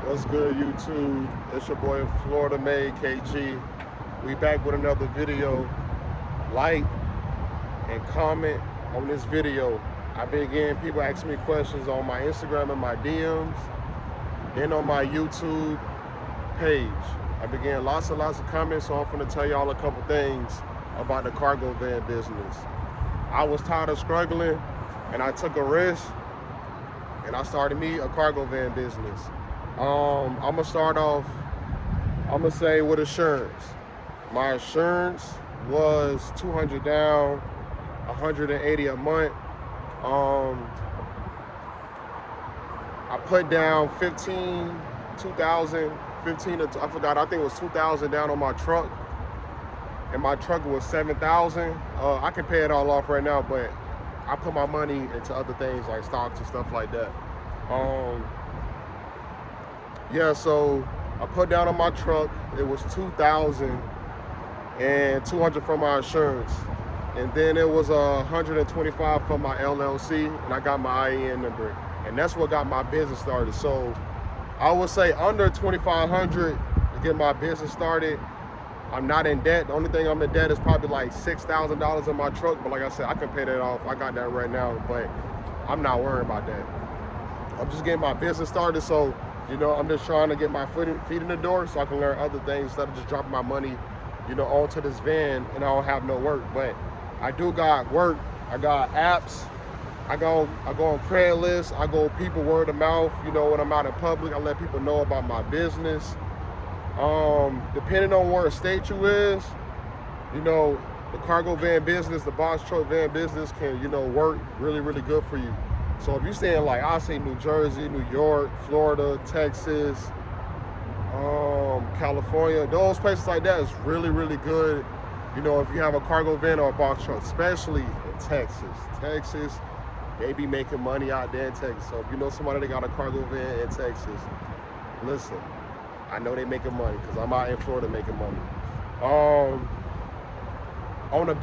What's good, YouTube? It's your boy Florida Made KG. We back with another video. Like and comment on this video. I've been getting people asking me questions on my Instagram and my DMs, and on my YouTube page. I've been getting lots and lots of comments, so I'm gonna tell y'all a couple things about the cargo van business. I was tired of struggling, and I took a risk, and I started me a cargo van business. I'm gonna start off, I'm gonna say with insurance. My insurance was 200 down, 180 a month. I put down 2000, I forgot, I think it was 2000 down on my truck, and my truck was 7,000. I can pay it all off right now, but I put my money into other things like stocks and stuff like that. Yeah, so I put down on my truck, it was 2,000 and 200 for my insurance. And then it was 125 for my LLC, and I got my IEN number. And that's what got my business started. So I would say under 2,500 to get my business started. I'm not in debt. The only thing I'm in debt is probably like $6,000 in my truck. But like I said, I can pay that off. I got that right now, but I'm not worried about that. I'm just getting my business started. So, I'm just trying to get my feet in the door so I can learn other things instead of just dropping my money, onto this van and I don't have no work. But I do got work. I got apps. I go on Craigslist. I go people word of mouth. When I'm out in public, I let people know about my business. Depending on where state you is, the cargo van business, the box truck van business can, work really, really good for you. So if you're staying like, I'll say New Jersey, New York, Florida, Texas, California, those places like that is really, really good. If you have a cargo van or a box truck, especially in Texas. Texas, they be making money out there in Texas. So if you know somebody that got a cargo van in Texas, listen, I know they making money because I'm out in Florida making money. On a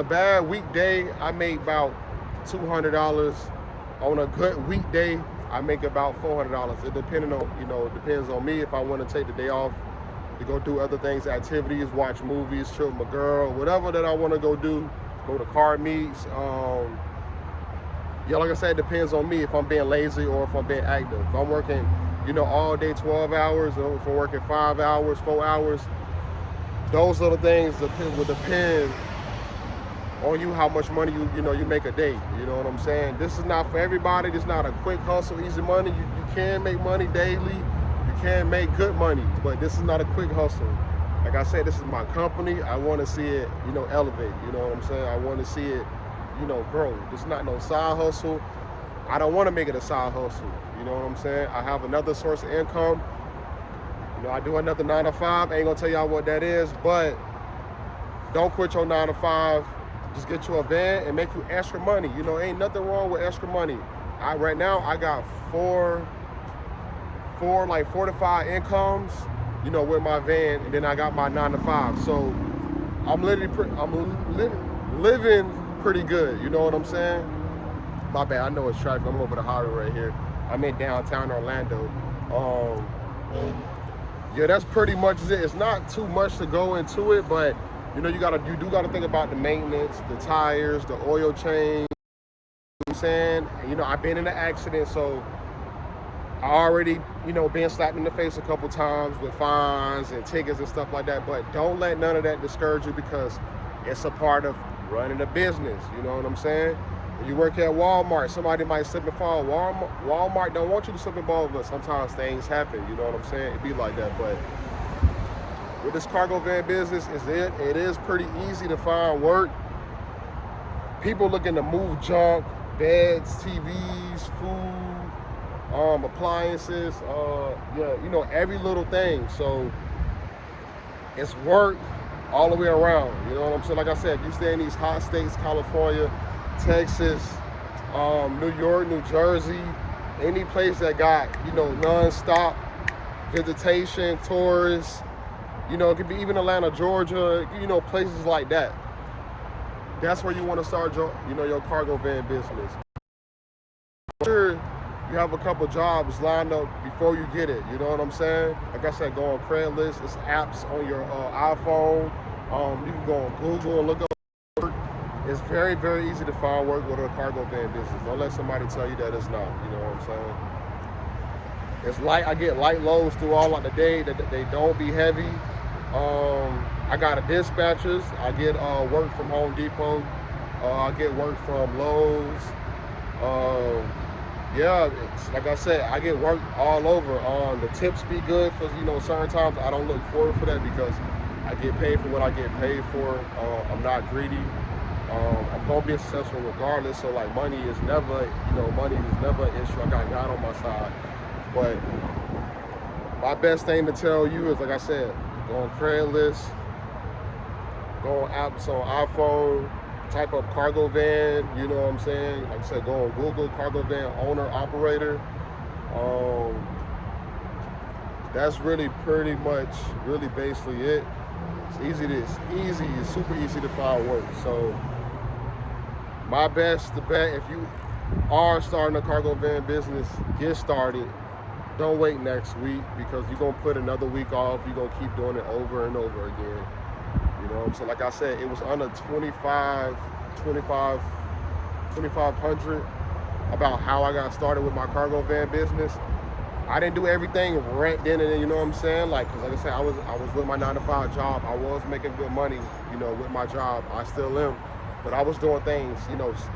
bad weekday, I make about $200. On a good weekday, I make about $400. It depends on me if I want to take the day off to go do other things, activities, watch movies, chill with my girl, whatever that I want to go do, go to car meets. Like I said, it depends on me if I'm being lazy or if I'm being active. If I'm working, all day 12 hours, or if I'm working 5 hours, 4 hours, those little things will depend on you how much money you make a day. You know what I'm saying? This is not for everybody. This is not a quick hustle, easy money. You can make money daily. You can make good money, but this is not a quick hustle. Like I said, this is my company. I want to see it, elevate. You know what I'm saying? I want to see it, grow. This is not no side hustle. I don't want to make it a side hustle. You know what I'm saying? I have another source of income. I do another 9 to 5. I ain't gonna tell y'all what that is, but don't quit your 9 to 5. Just get you a van and make you extra money. Ain't nothing wrong with extra money. Right now I got four to 5 incomes, with my van, and then I got my 9 to 5. So I'm living pretty good. You know what I'm saying? My bad. I know it's traffic. I'm over the highway right here. I'm in downtown Orlando. Yeah, that's pretty much it. It's not too much to go into it, but you do gotta think about the maintenance, the tires, the oil change. You know what I'm saying? I've been in an accident, so I already, been slapped in the face a couple times with fines and tickets and stuff like that. But don't let none of that discourage you, because it's a part of running a business. You know what I'm saying? When you work at Walmart, somebody might slip and fall. Walmart don't want you to slip and fall, but sometimes things happen. You know what I'm saying? It be like that. But with this cargo van business, it is pretty easy to find work. People looking to move junk, beds, TVs, food, appliances, every little thing. So it's work all the way around. You know what I'm saying? Like I said, if you stay in these hot states, California, Texas, New York, New Jersey, any place that got, non-stop visitation, tourists, it could be even Atlanta, Georgia, places like that. That's where you want to start your cargo van business. Sure, you have a couple jobs lined up before you get it. You know what I'm saying? Like I said, go on Craigslist. It's apps on your iPhone. You can go on Google and look up work. It's very, very easy to find work with a cargo van business. Don't let somebody tell you that it's not. You know what I'm saying? It's light. I get light loads throughout like the day. That they don't be heavy. I got a dispatchers. I get work from Home Depot. I get work from Lowe's. Yeah, it's, like I said, I get work all over. The tips be good for certain times. I don't look forward for that because I get paid for what I get paid for. I'm not greedy. I'm gonna be successful regardless. So like money is never an issue. I got God on my side. But my best thing to tell you is, like I said, go on Craigslist, go on apps on iPhone, type up cargo van, you know what I'm saying? Like I said, go on Google, cargo van owner, operator. That's really pretty much basically it. It's super easy to find work. So my best to bet, if you are starting a cargo van business, get started. Don't wait next week because you're gonna put another week off. You're gonna keep doing it over and over again. You know, so like I said, it was under 2,500 about how I got started with my cargo van business. I didn't do everything right then and then, you know what I'm saying? Like, cause like I said, I was with my 9-to-5 job. I was making good money, with my job. I still am, but I was doing things, steps.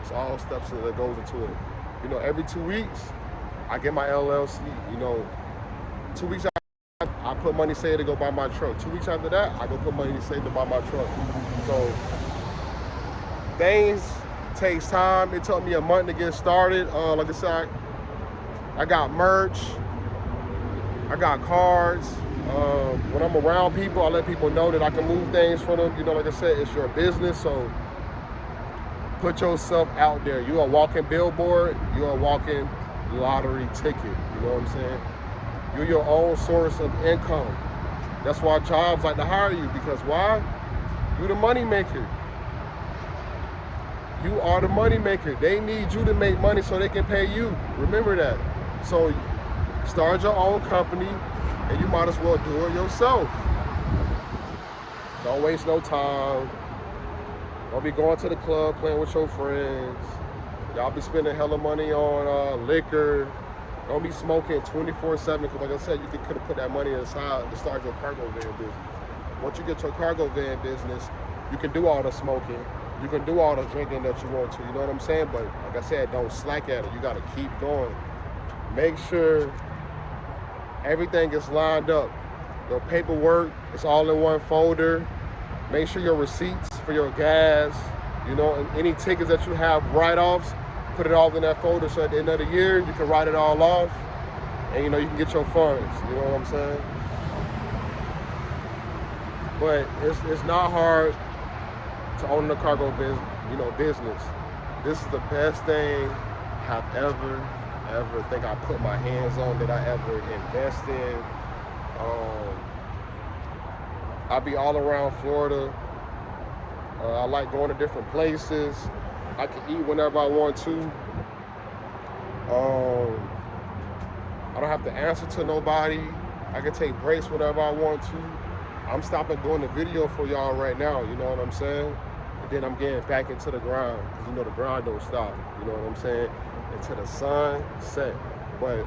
It's all steps that goes into it. Every 2 weeks, I get my LLC. 2 weeks after, I put money saved to go buy my truck. 2 weeks after that, I go put money saved to buy my truck. So things takes time. It took me a month to get started. Like I said, I got merch. I got cards. When I'm around people, I let people know that I can move things for them. Like I said, it's your business, so put yourself out there. You're a walking billboard. You're a walking lottery ticket. You know what I'm saying? You're your own source of income. That's why jobs like to hire you, because why? You're the money maker. You are the money maker. They need you to make money so they can pay you. Remember that. So start your own company and you might as well do it yourself. Don't waste no time. Don't be going to the club playing with your friends. Y'all be spending hella money on liquor. Don't be smoking 24/7, because like I said, you could have put that money aside to start your cargo van business. Once you get your cargo van business, you can do all the smoking. You can do all the drinking that you want to, you know what I'm saying? But like I said, don't slack at it. You gotta keep going. Make sure everything is lined up. Your paperwork is all in one folder. Make sure your receipts for your gas, and any tickets that you have, write-offs, put it all in that folder so at the end of the year, you can write it all off and, you can get your funds, you know what I'm saying? But it's not hard to own a cargo business. This is the best thing I've ever think I put my hands on, that I ever invest in. I be all around Florida. I like going to different places. I can eat whenever I want to. I don't have to answer to nobody. I can take breaks whenever I want to. I'm stopping doing the video for y'all right now, you know what I'm saying? And then I'm getting back into the grind, because the grind don't stop, you know what I'm saying? Until the sun set. But